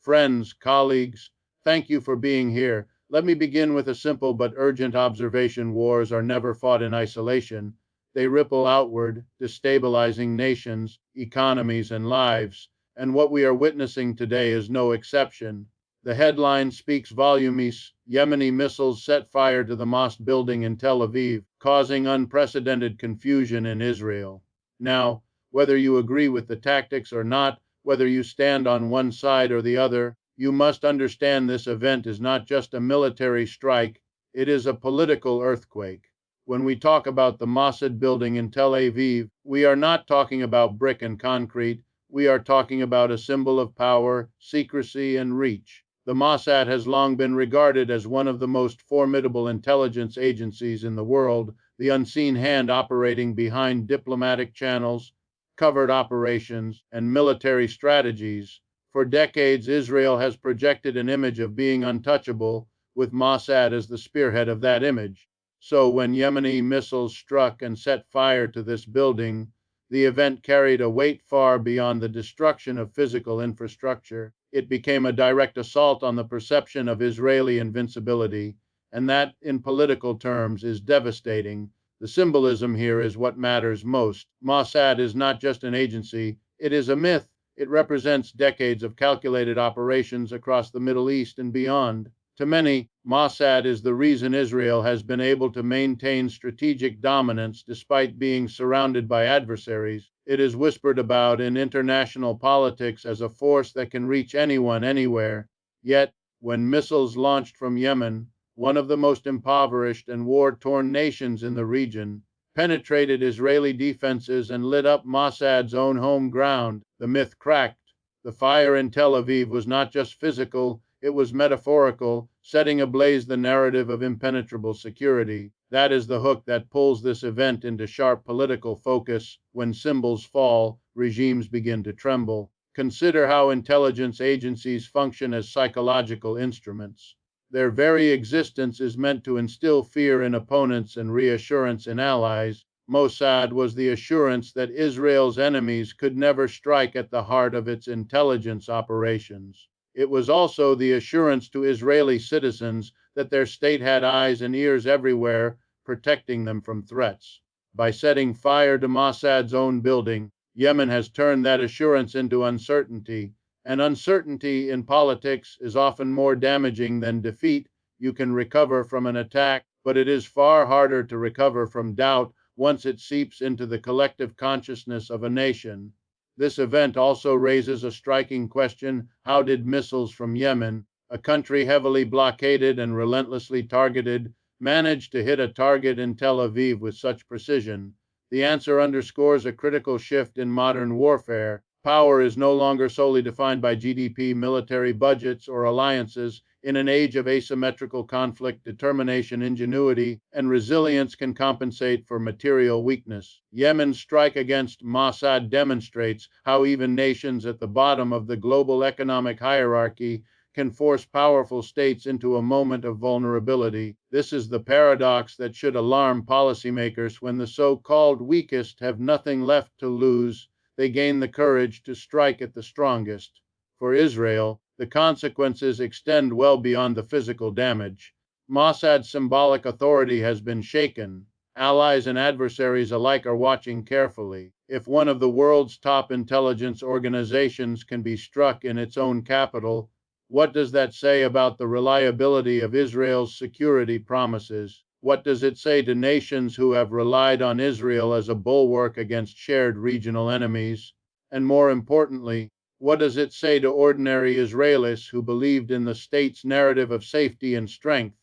Friends, colleagues, thank you for being here. Let me begin with a simple but urgent observation. Wars are never fought in isolation. They ripple outward, destabilizing nations, economies, and lives, and what we are witnessing today is no exception. The headline speaks volumes. Yemeni missiles set fire to the mosque building in Tel Aviv, causing unprecedented confusion in Israel. Now, whether you agree with the tactics or not, whether you stand on one side or the other, you must understand this event is not just a military strike, it is a political earthquake. When we talk about the Mossad building in Tel Aviv, we are not talking about brick and concrete, we are talking about a symbol of power, secrecy, and reach. The Mossad has long been regarded as one of the most formidable intelligence agencies in the world, the unseen hand operating behind diplomatic channels, covert operations, and military strategies. For decades, Israel has projected an image of being untouchable, with Mossad as the spearhead of that image. So when Yemeni missiles struck and set fire to this building, the event carried a weight far beyond the destruction of physical infrastructure. It became a direct assault on the perception of Israeli invincibility, and that, in political terms, is devastating. The symbolism here is what matters most. Mossad is not just an agency, it is a myth. It represents decades of calculated operations across the Middle East and beyond. To many, Mossad is the reason Israel has been able to maintain strategic dominance despite being surrounded by adversaries. It is whispered about in international politics as a force that can reach anyone, anywhere. Yet, when missiles launched from Yemen, one of the most impoverished and war-torn nations in the region, penetrated Israeli defenses and lit up Mossad's own home ground, the myth cracked. The fire in Tel Aviv was not just physical, it was metaphorical, setting ablaze the narrative of impenetrable security. That is the hook that pulls this event into sharp political focus. When symbols fall, regimes begin to tremble. Consider how intelligence agencies function as psychological instruments. Their very existence is meant to instill fear in opponents and reassurance in allies. Mossad was the assurance that Israel's enemies could never strike at the heart of its intelligence operations. It was also the assurance to Israeli citizens that their state had eyes and ears everywhere, protecting them from threats. By setting fire to Mossad's own building, Yemen has turned that assurance into uncertainty. And uncertainty in politics is often more damaging than defeat. You can recover from an attack, but it is far harder to recover from doubt once it seeps into the collective consciousness of a nation. This event also raises a striking question: how did missiles from Yemen, a country heavily blockaded and relentlessly targeted, manage to hit a target in Tel Aviv with such precision? The answer underscores a critical shift in modern warfare. Power is no longer solely defined by GDP, military budgets, or alliances. In an age of asymmetrical conflict, determination, ingenuity, and resilience can compensate for material weakness. Yemen's strike against Mossad demonstrates how even nations at the bottom of the global economic hierarchy can force powerful states into a moment of vulnerability. This is the paradox that should alarm policymakers. When the so-called weakest have nothing left to lose, they gain the courage to strike at the strongest. For Israel, the consequences extend well beyond the physical damage. Mossad's symbolic authority has been shaken. Allies and adversaries alike are watching carefully. If one of the world's top intelligence organizations can be struck in its own capital, what does that say about the reliability of Israel's security promises? What does it say to nations who have relied on Israel as a bulwark against shared regional enemies? And more importantly, what does it say to ordinary Israelis who believed in the state's narrative of safety and strength?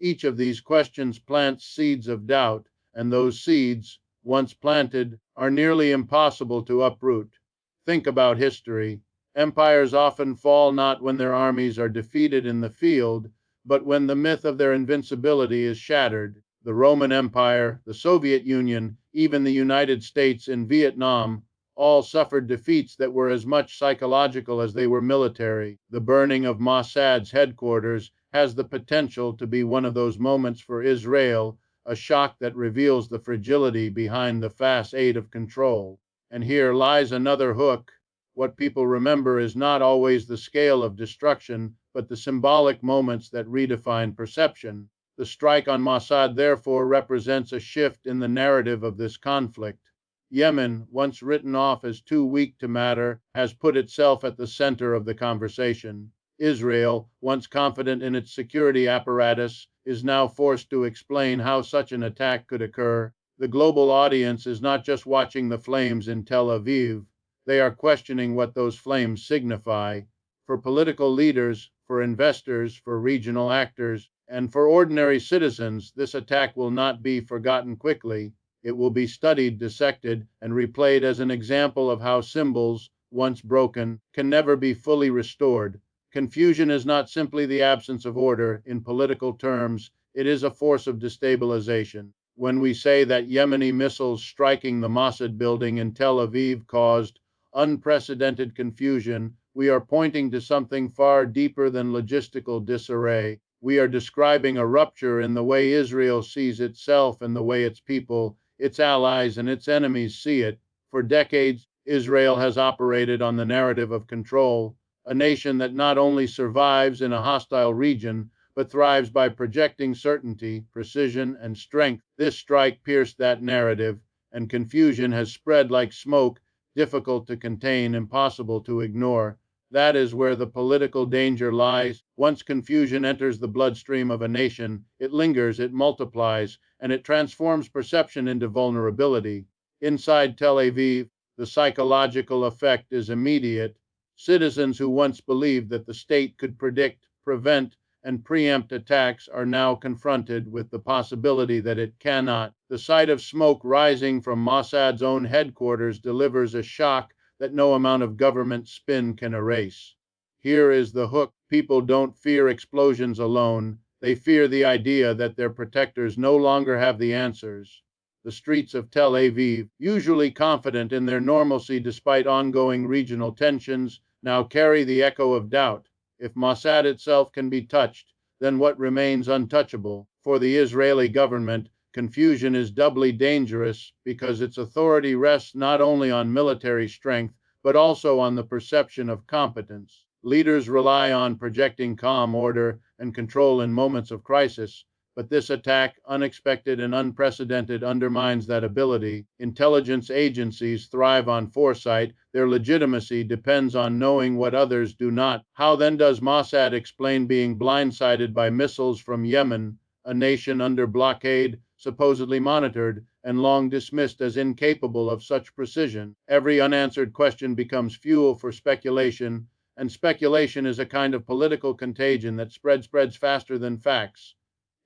Each of these questions plants seeds of doubt, and those seeds, once planted, are nearly impossible to uproot. Think about history. Empires often fall not when their armies are defeated in the field, but when the myth of their invincibility is shattered. The Roman Empire, the Soviet Union, even the United States in Vietnam, all suffered defeats that were as much psychological as they were military. The burning of Mossad's headquarters has the potential to be one of those moments for Israel, a shock that reveals the fragility behind the facade of control. And here lies another hook. What people remember is not always the scale of destruction, but the symbolic moments that redefine perception. The strike on Mossad therefore represents a shift in the narrative of this conflict. Yemen, once written off as too weak to matter, has put itself at the center of the conversation. Israel, once confident in its security apparatus, is now forced to explain how such an attack could occur. The global audience is not just watching the flames in Tel Aviv, they are questioning what those flames signify. For political leaders, for investors, for regional actors, and for ordinary citizens, this attack will not be forgotten quickly. It will be studied, dissected, and replayed as an example of how symbols, once broken, can never be fully restored. Confusion is not simply the absence of order in political terms, it is a force of destabilization. When we say that Yemeni missiles striking the Mossad building in Tel Aviv caused unprecedented confusion, we are pointing to something far deeper than logistical disarray. We are describing a rupture in the way Israel sees itself and the way its people, its allies, and its enemies see it. For decades, Israel has operated on the narrative of control, a nation that not only survives in a hostile region, but thrives by projecting certainty, precision, and strength. This strike pierced that narrative, and confusion has spread like smoke, difficult to contain, impossible to ignore. That is where the political danger lies. Once confusion enters the bloodstream of a nation, it lingers, it multiplies, and it transforms perception into vulnerability. Inside Tel Aviv, the psychological effect is immediate. Citizens who once believed that the state could predict, prevent, and preempt attacks are now confronted with the possibility that it cannot. The sight of smoke rising from Mossad's own headquarters delivers a shock that no amount of government spin can erase. Here is the hook. People don't fear explosions alone. They fear the idea that their protectors no longer have the answers. The streets of Tel Aviv, usually confident in their normalcy despite ongoing regional tensions, now carry the echo of doubt. If Mossad itself can be touched, then what remains untouchable? For the Israeli government, confusion is doubly dangerous because its authority rests not only on military strength, but also on the perception of competence. Leaders rely on projecting calm, order, and control in moments of crisis, but this attack, unexpected and unprecedented, undermines that ability. Intelligence agencies thrive on foresight. Their legitimacy depends on knowing what others do not. How then does Mossad explain being blindsided by missiles from Yemen, a nation under blockade, supposedly monitored, and long dismissed as incapable of such precision? Every unanswered question becomes fuel for speculation, and speculation is a kind of political contagion that spreads faster than facts.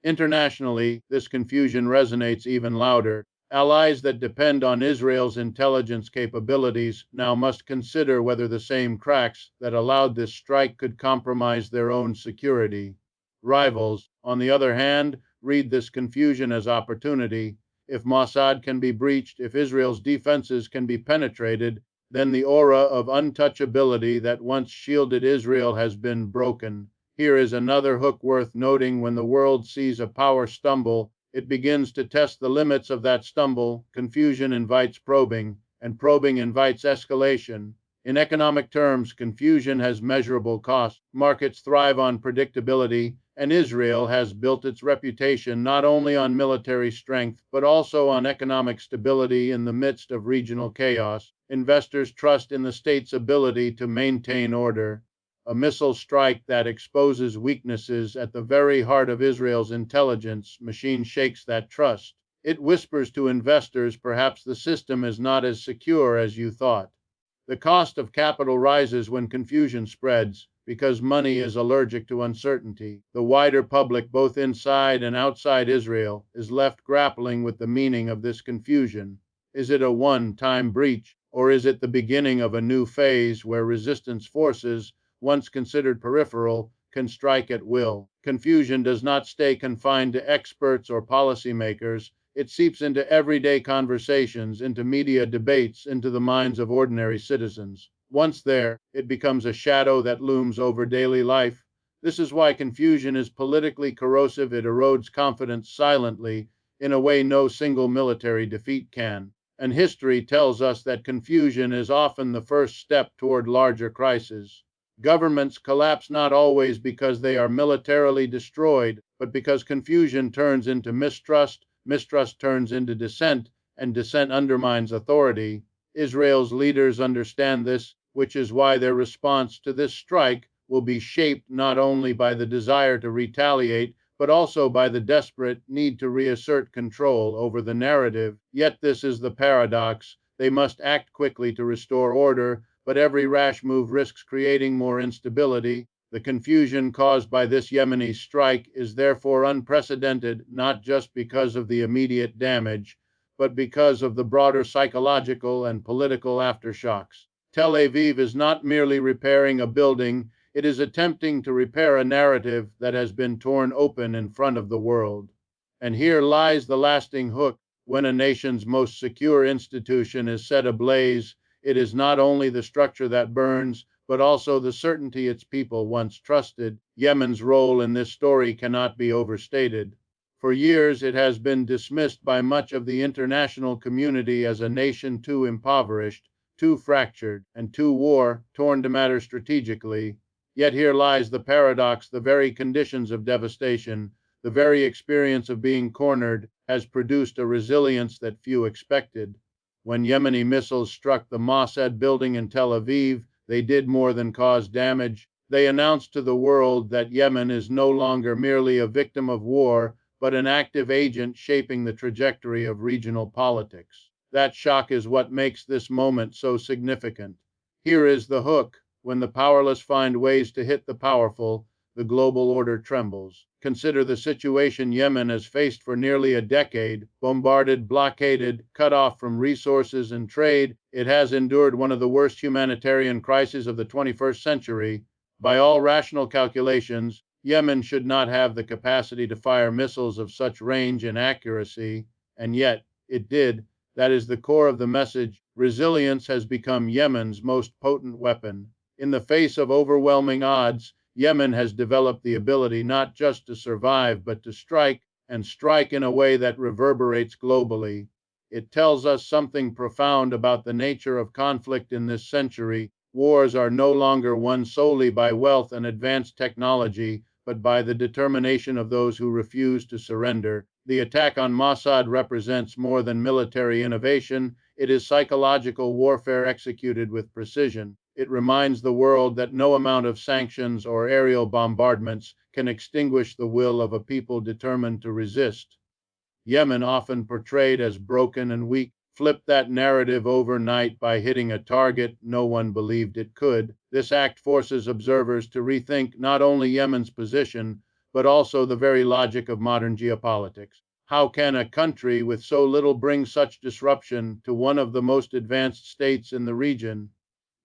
Internationally, this confusion resonates even louder. Allies that depend on Israel's intelligence capabilities now must consider whether the same cracks that allowed this strike could compromise their own security. Rivals, on the other hand, read this confusion as opportunity. If Mossad can be breached, if Israel's defenses can be penetrated, then the aura of untouchability that once shielded Israel has been broken. Here is another hook worth noting. When the world sees a power stumble, it begins to test the limits of that stumble. Confusion invites probing, and probing invites escalation. In economic terms, confusion has measurable costs. Markets thrive on predictability, and Israel has built its reputation not only on military strength, but also on economic stability in the midst of regional chaos. Investors trust in the state's ability to maintain order. A missile strike that exposes weaknesses at the very heart of Israel's intelligence machine shakes that trust. It whispers to investors, perhaps the system is not as secure as you thought. The cost of capital rises when confusion spreads, because money is allergic to uncertainty. The wider public, both inside and outside Israel, is left grappling with the meaning of this confusion. Is it a one-time breach, or is it the beginning of a new phase where resistance forces, once considered peripheral, can strike at will? Confusion does not stay confined to experts or policymakers. It seeps into everyday conversations, into media debates, into the minds of ordinary citizens. Once there, it becomes a shadow that looms over daily life. This is why confusion is politically corrosive. It erodes confidence silently, in a way no single military defeat can. And history tells us that confusion is often the first step toward larger crises. Governments collapse not always because they are militarily destroyed, but because confusion turns into mistrust, mistrust turns into dissent, and dissent undermines authority. Israel's leaders understand this, which is why their response to this strike will be shaped not only by the desire to retaliate, but also by the desperate need to reassert control over the narrative. Yet this is the paradox. They must act quickly to restore order, but every rash move risks creating more instability. The confusion caused by this Yemeni strike is therefore unprecedented, not just because of the immediate damage, but because of the broader psychological and political aftershocks. Tel Aviv is not merely repairing a building, it is attempting to repair a narrative that has been torn open in front of the world. And here lies the lasting hook. When a nation's most secure institution is set ablaze, it is not only the structure that burns, but also the certainty its people once trusted. Yemen's role in this story cannot be overstated. For years, it has been dismissed by much of the international community as a nation too impoverished, too fractured, and too war-torn to matter strategically. Yet here lies the paradox: the very conditions of devastation, the very experience of being cornered, has produced a resilience that few expected. When Yemeni missiles struck the Mossad building in Tel Aviv, they did more than cause damage. They announced to the world that Yemen is no longer merely a victim of war, but an active agent shaping the trajectory of regional politics. That shock is what makes this moment so significant. Here is the hook: when the powerless find ways to hit the powerful, the global order trembles. Consider the situation Yemen has faced for nearly a decade. Bombarded, blockaded, cut off from resources and trade, it has endured one of the worst humanitarian crises of the 21st century. By all rational calculations, Yemen should not have the capacity to fire missiles of such range and accuracy, and yet it did. That is the core of the message. Resilience has become Yemen's most potent weapon. In the face of overwhelming odds, Yemen has developed the ability not just to survive, but to strike, and strike in a way that reverberates globally. It tells us something profound about the nature of conflict in this century. Wars are no longer won solely by wealth and advanced technology, but by the determination of those who refuse to surrender. The attack on Mossad represents more than military innovation, it is psychological warfare executed with precision. It reminds the world that no amount of sanctions or aerial bombardments can extinguish the will of a people determined to resist. Yemen, often portrayed as broken and weak, flipped that narrative overnight by hitting a target no one believed it could. This act forces observers to rethink not only Yemen's position, but also the very logic of modern geopolitics. How can a country with so little bring such disruption to one of the most advanced states in the region?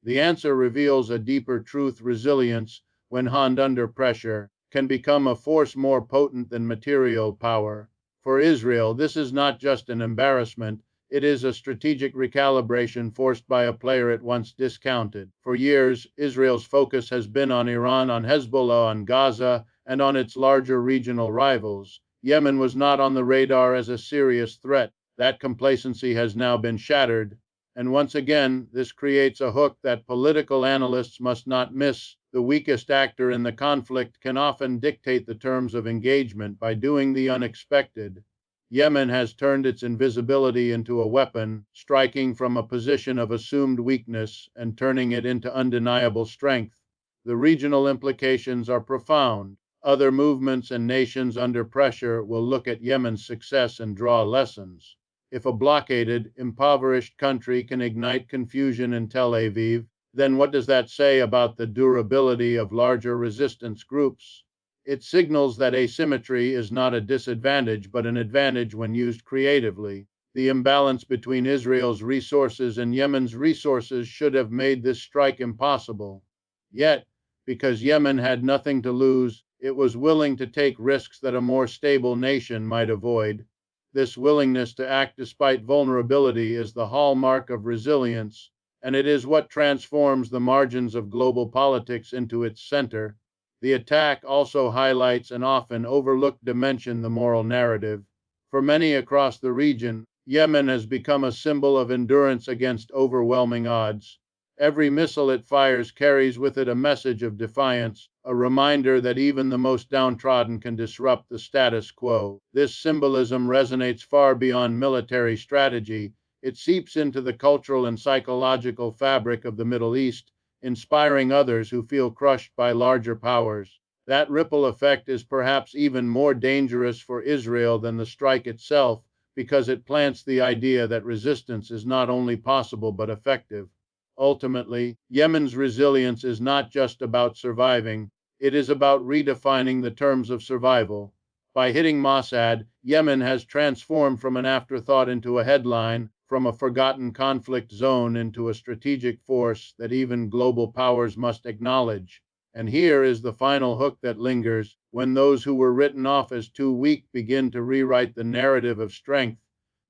The answer reveals a deeper truth: resilience, when honed under pressure, can become a force more potent than material power. For Israel, this is not just an embarrassment, it is a strategic recalibration forced by a player it once discounted. For years, Israel's focus has been on Iran, on Hezbollah, on Gaza, and on its larger regional rivals. Yemen was not on the radar as a serious threat. That complacency has now been shattered. And once again, this creates a hook that political analysts must not miss. The weakest actor in the conflict can often dictate the terms of engagement by doing the unexpected. Yemen has turned its invisibility into a weapon, striking from a position of assumed weakness and turning it into undeniable strength. The regional implications are profound. Other movements and nations under pressure will look at Yemen's success and draw lessons. If a blockaded, impoverished country can ignite confusion in Tel Aviv, then what does that say about the durability of larger resistance groups? It signals that asymmetry is not a disadvantage but an advantage when used creatively. The imbalance between Israel's resources and Yemen's resources should have made this strike impossible. Yet, because Yemen had nothing to lose, it was willing to take risks that a more stable nation might avoid. This willingness to act despite vulnerability is the hallmark of resilience, and it is what transforms the margins of global politics into its center. The attack also highlights an often overlooked dimension: the moral narrative. For many across the region, Yemen has become a symbol of endurance against overwhelming odds. Every missile it fires carries with it a message of defiance, a reminder that even the most downtrodden can disrupt the status quo. This symbolism resonates far beyond military strategy. It seeps into the cultural and psychological fabric of the Middle East, inspiring others who feel crushed by larger powers. That ripple effect is perhaps even more dangerous for Israel than the strike itself, because it plants the idea that resistance is not only possible but effective. Ultimately, Yemen's resilience is not just about surviving, it is about redefining the terms of survival. By hitting Mossad, Yemen has transformed from an afterthought into a headline, from a forgotten conflict zone into a strategic force that even global powers must acknowledge. And here is the final hook that lingers: when those who were written off as too weak begin to rewrite the narrative of strength,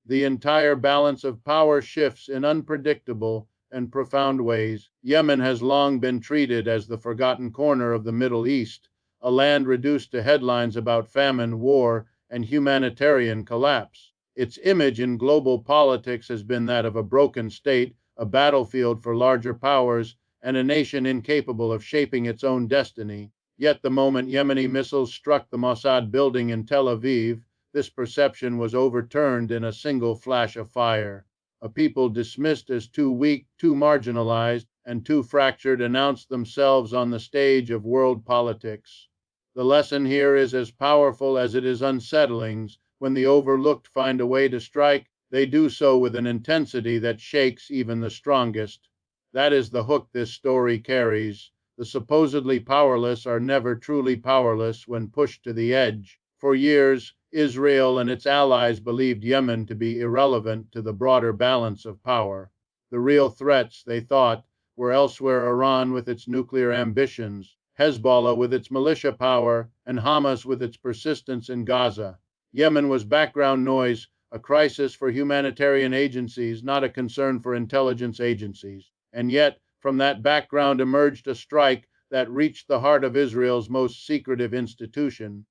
the entire balance of power shifts in unpredictable and profound ways. Yemen has long been treated as the forgotten corner of the Middle East, a land reduced to headlines about famine, war, and humanitarian collapse. Its image in global politics has been that of a broken state, a battlefield for larger powers, and a nation incapable of shaping its own destiny. Yet the moment Yemeni missiles struck the Mossad building in Tel Aviv, this perception was overturned in a single flash of fire. A people dismissed as too weak, too marginalized, and too fractured announced themselves on the stage of world politics. The lesson here is as powerful as it is unsettling. When the overlooked find a way to strike, they do so with an intensity that shakes even the strongest. That is the hook this story carries. The supposedly powerless are never truly powerless when pushed to the edge. For years, Israel and its allies believed Yemen to be irrelevant to the broader balance of power. The real threats, they thought, were elsewhere: Iran with its nuclear ambitions, Hezbollah with its militia power, and Hamas with its persistence in Gaza. Yemen was background noise, a crisis for humanitarian agencies, not a concern for intelligence agencies. And yet, from that background emerged a strike that reached the heart of Israel's most secretive institution.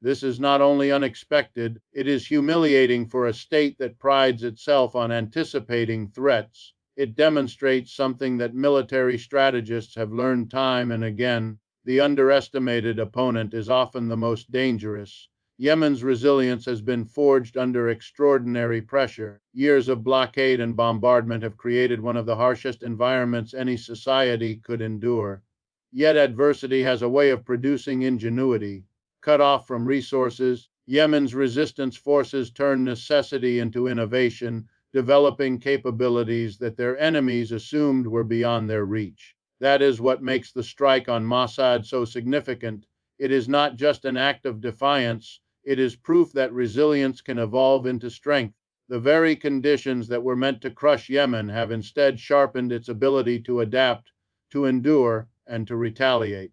This is not only unexpected, it is humiliating for a state that prides itself on anticipating threats. It demonstrates something that military strategists have learned time and again: the underestimated opponent is often the most dangerous. Yemen's resilience has been forged under extraordinary pressure. Years of blockade and bombardment have created one of the harshest environments any society could endure. Yet adversity has a way of producing ingenuity. Cut off from resources, Yemen's resistance forces turn necessity into innovation, developing capabilities that their enemies assumed were beyond their reach. That is what makes the strike on Mossad so significant. It is not just an act of defiance, it is proof that resilience can evolve into strength. The very conditions that were meant to crush Yemen have instead sharpened its ability to adapt, to endure, and to retaliate.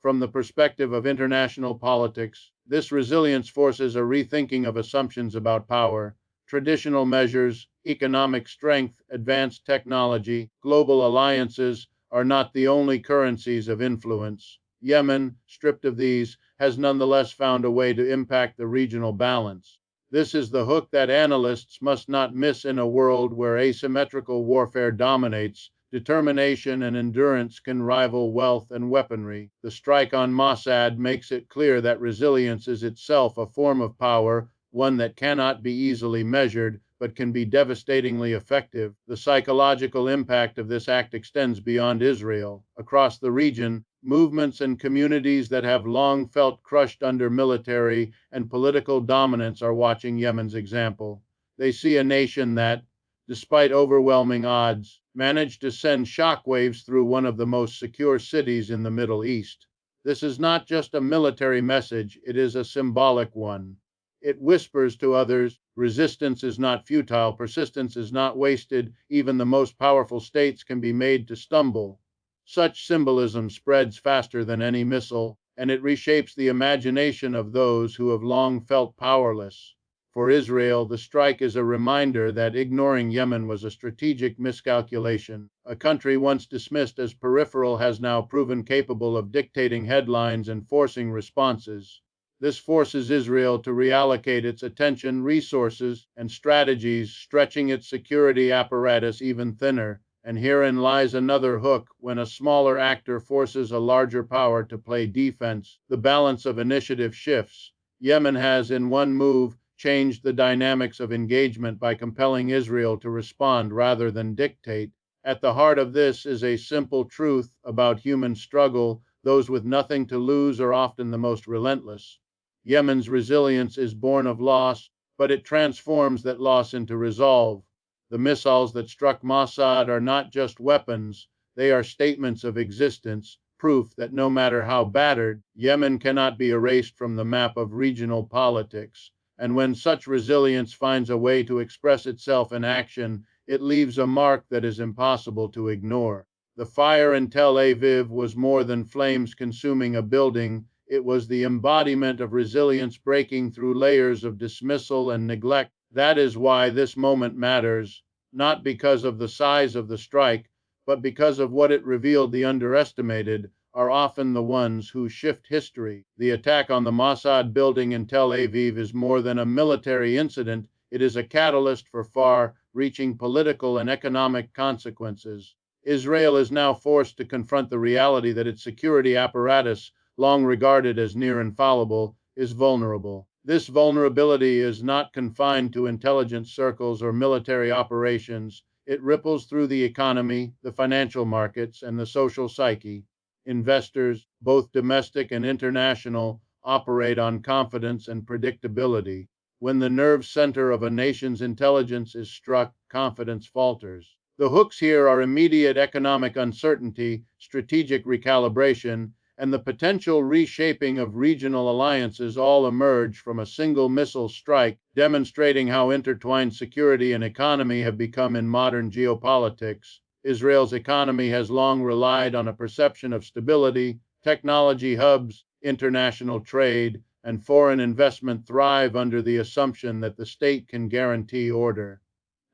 From the perspective of international politics, this resilience forces a rethinking of assumptions about power. Traditional measures, economic strength, advanced technology, global alliances are not the only currencies of influence. Yemen, stripped of these, has nonetheless found a way to impact the regional balance. This is the hook that analysts must not miss. In a world where asymmetrical warfare dominates, determination and endurance can rival wealth and weaponry. The strike on Mossad makes it clear that resilience is itself a form of power, one that cannot be easily measured, but can be devastatingly effective. The psychological impact of this act extends beyond Israel. Across the region, movements and communities that have long felt crushed under military and political dominance are watching Yemen's example. They see a nation that, despite overwhelming odds, managed to send shockwaves through one of the most secure cities in the Middle East. This is not just a military message, it is a symbolic one. It whispers to others: resistance is not futile, persistence is not wasted, even the most powerful states can be made to stumble. Such symbolism spreads faster than any missile, and it reshapes the imagination of those who have long felt powerless. For Israel, the strike is a reminder that ignoring Yemen was a strategic miscalculation. A country once dismissed as peripheral has now proven capable of dictating headlines and forcing responses. This forces Israel to reallocate its attention, resources, and strategies, stretching its security apparatus even thinner. And herein lies another hook: when a smaller actor forces a larger power to play defense, the balance of initiative shifts. Yemen has, in one move, changed the dynamics of engagement by compelling Israel to respond rather than dictate. At the heart of this is a simple truth about human struggle: those with nothing to lose are often the most relentless. Yemen's resilience is born of loss, but it transforms that loss into resolve. The missiles that struck Mossad are not just weapons, they are statements of existence, proof that no matter how battered, Yemen cannot be erased from the map of regional politics. And when such resilience finds a way to express itself in action, it leaves a mark that is impossible to ignore. The fire in Tel Aviv was more than flames consuming a building. It was the embodiment of resilience breaking through layers of dismissal and neglect. That is why this moment matters, not because of the size of the strike, but because of what it revealed. The underestimated are often the ones who shift history. The attack on the Mossad building in Tel Aviv is more than a military incident, it is a catalyst for far reaching political and economic consequences. Israel is now forced to confront the reality that its security apparatus, long regarded as near infallible, is vulnerable. This vulnerability is not confined to intelligence circles or military operations. It ripples through the economy, the financial markets, and the social psyche. Investors, both domestic and international, operate on confidence and predictability. When the nerve center of a nation's intelligence is struck, confidence falters. The hooks here are immediate economic uncertainty, strategic recalibration, and the potential reshaping of regional alliances all emerge from a single missile strike, demonstrating how intertwined security and economy have become in modern geopolitics. Israel's economy has long relied on a perception of stability. Technology hubs, international trade, and foreign investment thrive under the assumption that the state can guarantee order.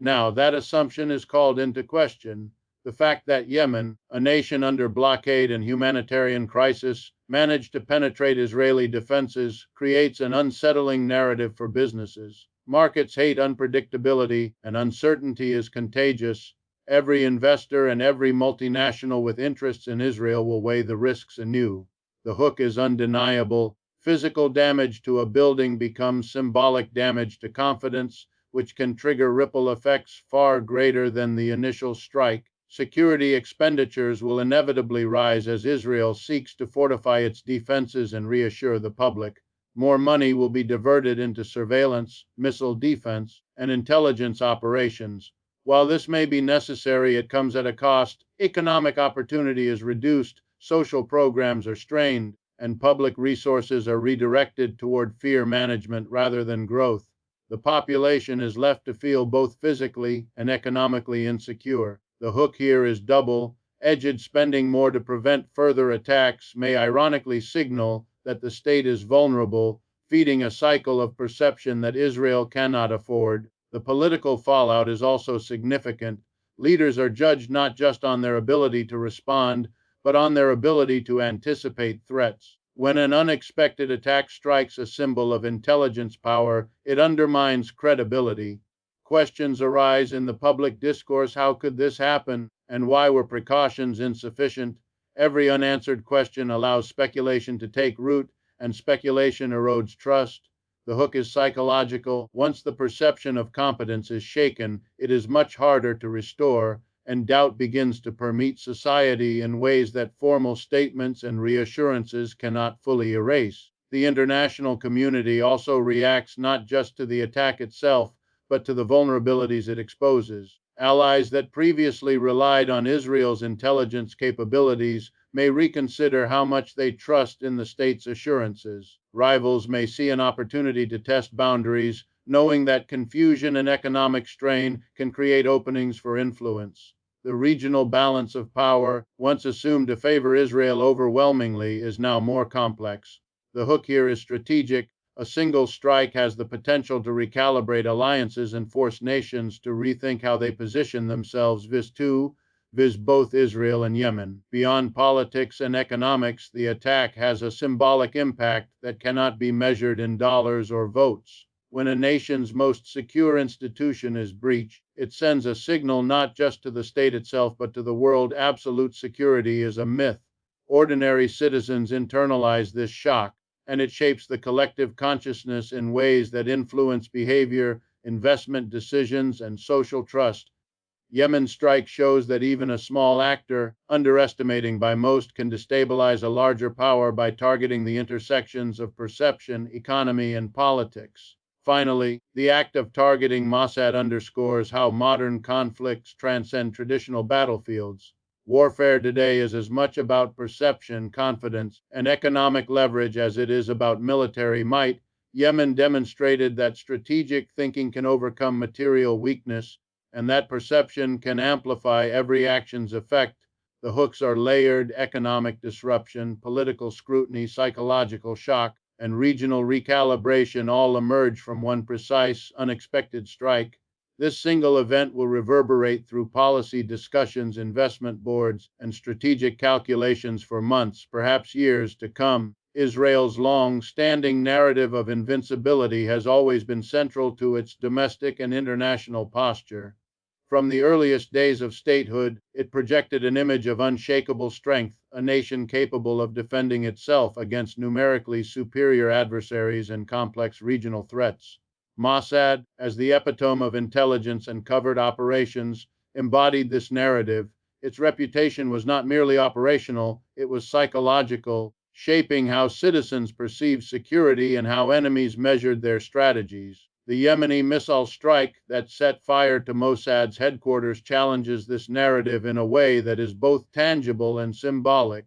Now, that assumption is called into question. The fact that Yemen, a nation under blockade and humanitarian crisis, managed to penetrate Israeli defenses creates an unsettling narrative for businesses. Markets hate unpredictability, and uncertainty is contagious. Every investor and every multinational with interests in Israel will weigh the risks anew. The hook is undeniable. Physical damage to a building becomes symbolic damage to confidence, which can trigger ripple effects far greater than the initial strike. Security expenditures will inevitably rise as Israel seeks to fortify its defenses and reassure the public. More money will be diverted into surveillance, missile defense, and intelligence operations. While this may be necessary, it comes at a cost. Economic opportunity is reduced, social programs are strained, and public resources are redirected toward fear management rather than growth. The population is left to feel both physically and economically insecure. The hook here is double-edged. Spending more to prevent further attacks may ironically signal that the state is vulnerable, feeding a cycle of perception that Israel cannot afford. The political fallout is also significant. Leaders are judged not just on their ability to respond, but on their ability to anticipate threats. When an unexpected attack strikes a symbol of intelligence power, it undermines credibility. Questions arise in the public discourse: how could this happen? And why were precautions insufficient? Every unanswered question allows speculation to take root, and speculation erodes trust. The hook is psychological. Once the perception of competence is shaken, it is much harder to restore, and doubt begins to permeate society in ways that formal statements and reassurances cannot fully erase. The international community also reacts not just to the attack itself, but to the vulnerabilities it exposes. Allies that previously relied on Israel's intelligence capabilities may reconsider how much they trust in the state's assurances. Rivals may see an opportunity to test boundaries, knowing that confusion and economic strain can create openings for influence. The regional balance of power, once assumed to favor Israel overwhelmingly, is now more complex. The hook here is strategic. A single strike has the potential to recalibrate alliances and force nations to rethink how they position themselves. Vis 2, viz. Both Israel and Yemen. Beyond politics and economics, the attack has a symbolic impact that cannot be measured in dollars or votes. When a nation's most secure institution is breached, it sends a signal not just to the state itself but to the world. Absolute security is a myth. Ordinary citizens internalize this shock, and it shapes the collective consciousness in ways that influence behavior, investment decisions, and social trust. Yemen's strike shows that even a small actor, underestimating by most, can destabilize a larger power by targeting the intersections of perception, economy, and politics. Finally, the act of targeting Mossad underscores how modern conflicts transcend traditional battlefields. Warfare today is as much about perception, confidence, and economic leverage as it is about military might. Yemen demonstrated that strategic thinking can overcome material weakness and that perception can amplify every action's effect. The hooks are layered: economic disruption, political scrutiny, psychological shock, and regional recalibration all emerge from one precise, unexpected strike. This single event will reverberate through policy discussions, investment boards, and strategic calculations for months, perhaps years to come. Israel's long standing narrative of invincibility has always been central to its domestic and international posture. From the earliest days of statehood, it projected an image of unshakable strength, a nation capable of defending itself against numerically superior adversaries and complex regional threats. Mossad, as the epitome of intelligence and covert operations, embodied this narrative. Its reputation was not merely operational, it was psychological, shaping how citizens perceived security and how enemies measured their strategies. The Yemeni missile strike that set fire to Mossad's headquarters challenges this narrative in a way that is both tangible and symbolic.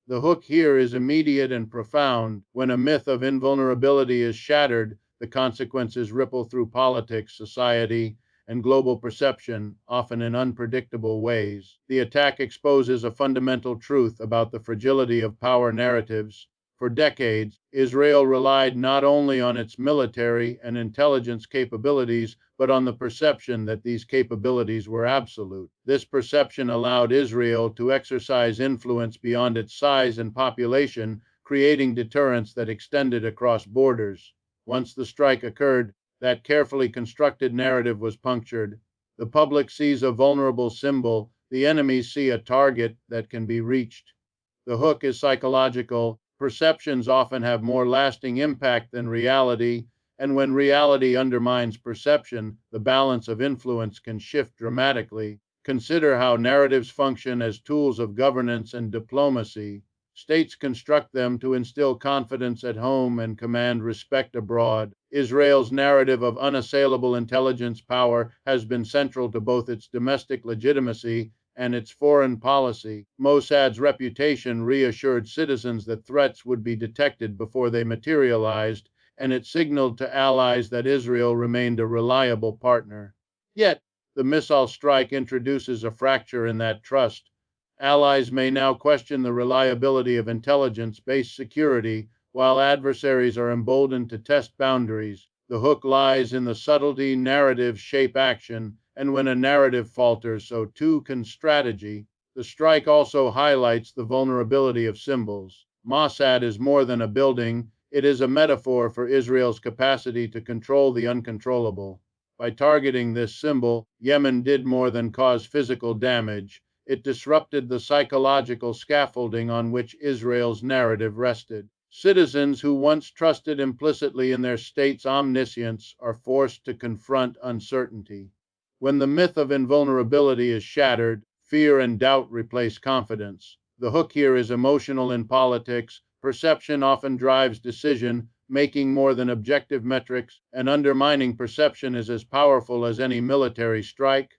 The hook here is immediate and profound. When a myth of invulnerability is shattered, the consequences ripple through politics, society, and global perception, often in unpredictable ways. The attack exposes a fundamental truth about the fragility of power narratives. For decades, Israel relied not only on its military and intelligence capabilities, but on the perception that these capabilities were absolute. This perception allowed Israel to exercise influence beyond its size and population, creating deterrence that extended across borders. Once the strike occurred, that carefully constructed narrative was punctured. The public sees a vulnerable symbol, the enemies see a target that can be reached. The hook is psychological. Perceptions often have more lasting impact than reality, and when reality undermines perception, the balance of influence can shift dramatically. Consider how narratives function as tools of governance and diplomacy. States construct them to instill confidence at home and command respect abroad. Israel's narrative of unassailable intelligence power has been central to both its domestic legitimacy and its foreign policy. Mossad's reputation reassured citizens that threats would be detected before they materialized, and it signaled to allies that Israel remained a reliable partner. Yet, the missile strike introduces a fracture in that trust. Allies may now question the reliability of intelligence-based security, while adversaries are emboldened to test boundaries. The hook lies in the subtlety. Narratives shape action, and when a narrative falters, so too can strategy. The strike also highlights the vulnerability of symbols. Mossad is more than a building, it is a metaphor for Israel's capacity to control the uncontrollable. By targeting this symbol, Yemen did more than cause physical damage. It disrupted the psychological scaffolding on which Israel's narrative rested. Citizens who once trusted implicitly in their state's omniscience are forced to confront uncertainty. When the myth of invulnerability is shattered, fear and doubt replace confidence. The hook here is emotional. In politics, perception often drives decision making more than objective metrics, and undermining perception is as powerful as any military strike.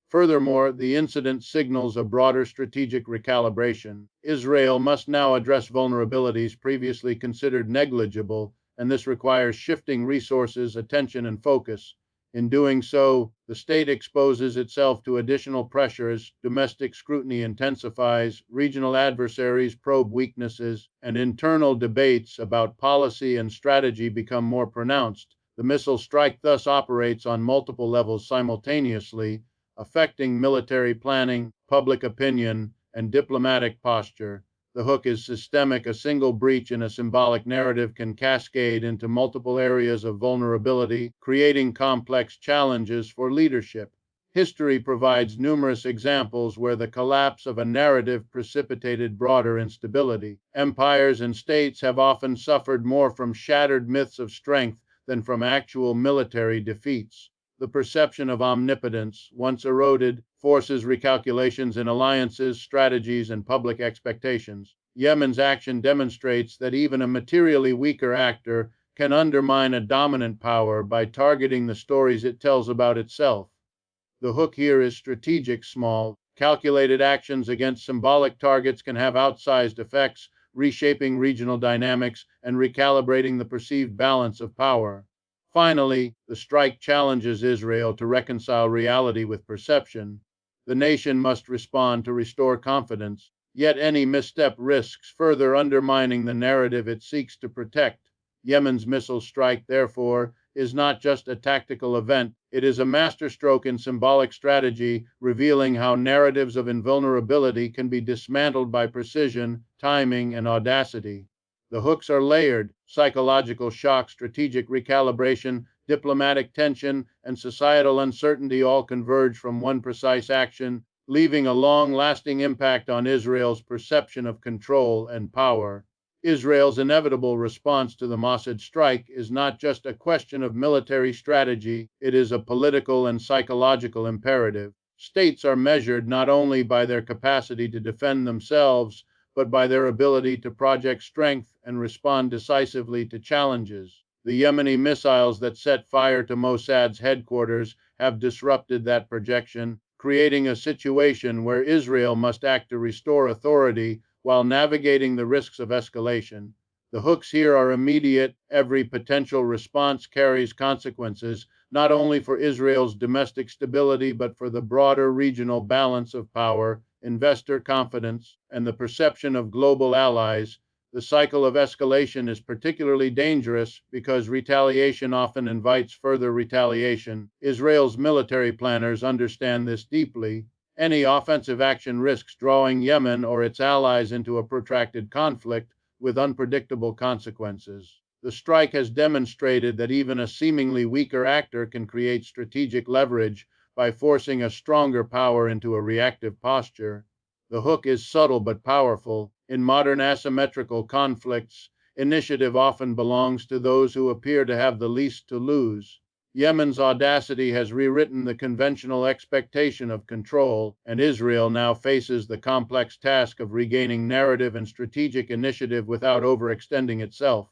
Furthermore, the incident signals a broader strategic recalibration. Israel must now address vulnerabilities previously considered negligible, and this requires shifting resources, attention, and focus. In doing so, the state exposes itself to additional pressures, domestic scrutiny intensifies, regional adversaries probe weaknesses, and internal debates about policy and strategy become more pronounced. The missile strike thus operates on multiple levels simultaneously, affecting military planning, public opinion, and diplomatic posture. The hook is systemic. A single breach in a symbolic narrative can cascade into multiple areas of vulnerability, creating complex challenges for leadership. History provides numerous examples where the collapse of a narrative precipitated broader instability. Empires and states have often suffered more from shattered myths of strength than from actual military defeats. The perception of omnipotence, once eroded, forces recalculations in alliances, strategies, and public expectations. Yemen's action demonstrates that even a materially weaker actor can undermine a dominant power by targeting the stories it tells about itself. The hook here is strategic. Small, calculated actions against symbolic targets can have outsized effects, reshaping regional dynamics and recalibrating the perceived balance of power. Finally, the strike challenges Israel to reconcile reality with perception. The nation must respond to restore confidence, yet any misstep risks further undermining the narrative it seeks to protect. Yemen's missile strike, therefore, is not just a tactical event, it is a masterstroke in symbolic strategy, revealing how narratives of invulnerability can be dismantled by precision, timing, and audacity. The hooks are layered: psychological shock, strategic recalibration, diplomatic tension, and societal uncertainty all converge from one precise action, leaving a long-lasting impact on Israel's perception of control and power. Israel's inevitable response to the Mossad strike is not just a question of military strategy, it is a political and psychological imperative. States are measured not only by their capacity to defend themselves, but by their ability to project strength and respond decisively to challenges. The Yemeni missiles that set fire to Mossad's headquarters have disrupted that projection, creating a situation where Israel must act to restore authority while navigating the risks of escalation. The hooks here are immediate. Every potential response carries consequences, not only for Israel's domestic stability, but for the broader regional balance of power, investor confidence, and the perception of global allies. The cycle of escalation is particularly dangerous because retaliation often invites further retaliation. Israel's military planners understand this deeply. Any offensive action risks drawing Yemen or its allies into a protracted conflict with unpredictable consequences. The strike has demonstrated that even a seemingly weaker actor can create strategic leverage by forcing a stronger power into a reactive posture. The hook is subtle but powerful. In modern asymmetrical conflicts, initiative often belongs to those who appear to have the least to lose. Yemen's audacity has rewritten the conventional expectation of control, and Israel now faces the complex task of regaining narrative and strategic initiative without overextending itself.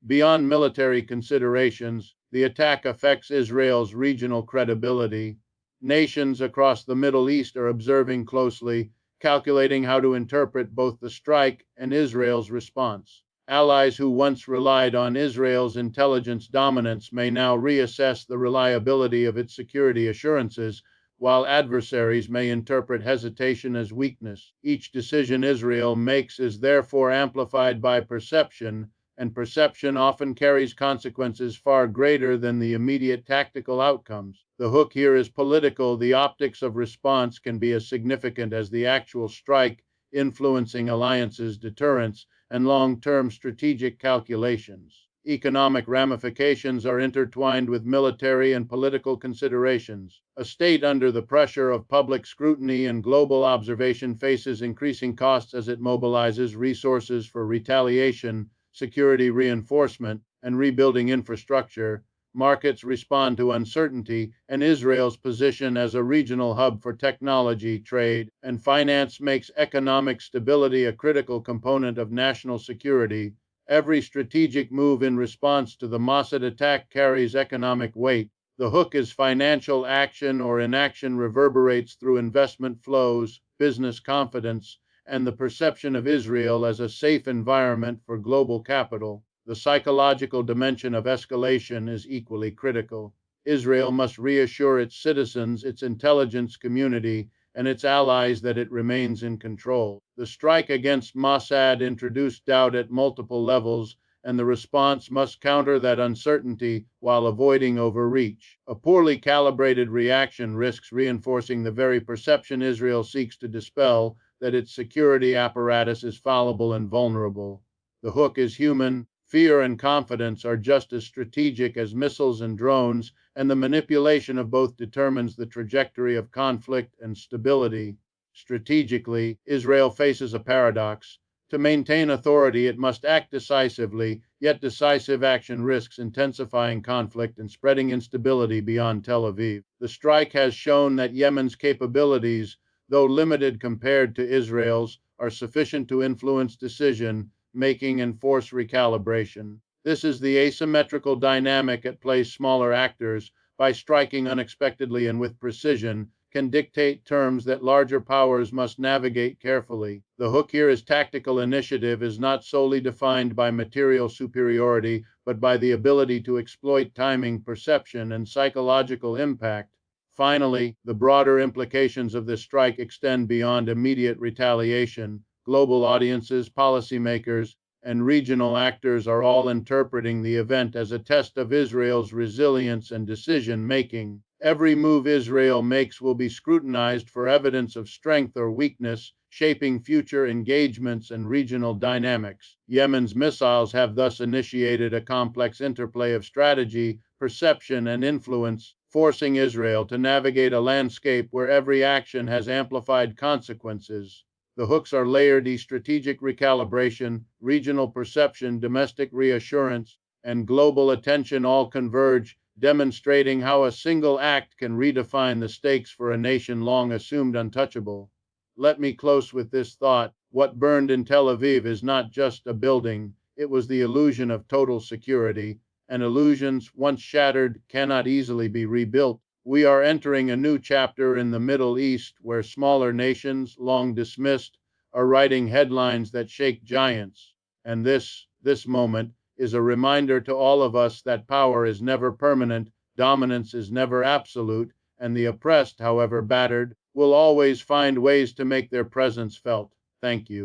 Beyond military considerations, the attack affects Israel's regional credibility. Nations across the Middle East are observing closely, calculating how to interpret both the strike and Israel's response. Allies who once relied on Israel's intelligence dominance may now reassess the reliability of its security assurances, while adversaries may interpret hesitation as weakness. Each decision Israel makes is therefore amplified by perception, and perception often carries consequences far greater than the immediate tactical outcomes. The hook here is political. The optics of response can be as significant as the actual strike, influencing alliances, deterrence, and long-term strategic calculations. Economic ramifications are intertwined with military and political considerations. A state under the pressure of public scrutiny and global observation faces increasing costs as it mobilizes resources for retaliation, security reinforcement, and rebuilding infrastructure. Markets respond to uncertainty, and Israel's position as a regional hub for technology, trade, and finance makes economic stability a critical component of national security. Every strategic move in response to the Mossad attack carries economic weight. The hook is financial. Action or inaction reverberates through investment flows, business confidence, and the perception of Israel as a safe environment for global capital. The psychological dimension of escalation is equally critical. Israel must reassure its citizens, its intelligence community, and its allies that it remains in control. The strike against Mossad introduced doubt at multiple levels. and the response must counter that uncertainty while avoiding overreach. A poorly calibrated reaction risks reinforcing the very perception Israel seeks to dispel, that its security apparatus is fallible and vulnerable. The hook is human. Fear and confidence are just as strategic as missiles and drones, and the manipulation of both determines the trajectory of conflict and stability. Strategically, Israel faces a paradox. To maintain authority, it must act decisively, yet decisive action risks intensifying conflict and spreading instability beyond Tel Aviv. The strike has shown that Yemen's capabilities, though limited compared to Israel's, are sufficient to influence decision making and force recalibration. This is the asymmetrical dynamic at play. Smaller actors, by striking unexpectedly and with precision, can dictate terms that larger powers must navigate carefully. The hook here is tactical initiative is not solely defined by material superiority, but by the ability to exploit timing, perception, and psychological impact. Finally, the broader implications of this strike extend beyond immediate retaliation. Global audiences, policymakers, and regional actors are all interpreting the event as a test of Israel's resilience and decision making. Every move Israel makes will be scrutinized for evidence of strength or weakness, shaping future engagements and regional dynamics. Yemen's missiles have thus initiated a complex interplay of strategy, perception, and influence, forcing Israel to navigate a landscape where every action has amplified consequences. The hooks are layered: strategic recalibration, regional perception, domestic reassurance, and global attention all converge, demonstrating how a single act can redefine the stakes for a nation long assumed untouchable. Let me close with this thought. What burned in Tel Aviv is not just a building, it was the illusion of total security, and illusions, once shattered, cannot easily be rebuilt. We are entering a new chapter in the Middle East where smaller nations, long dismissed, are writing headlines that shake giants. And this moment, is a reminder to all of us that power is never permanent, dominance is never absolute, and the oppressed, however battered, will always find ways to make their presence felt. Thank you.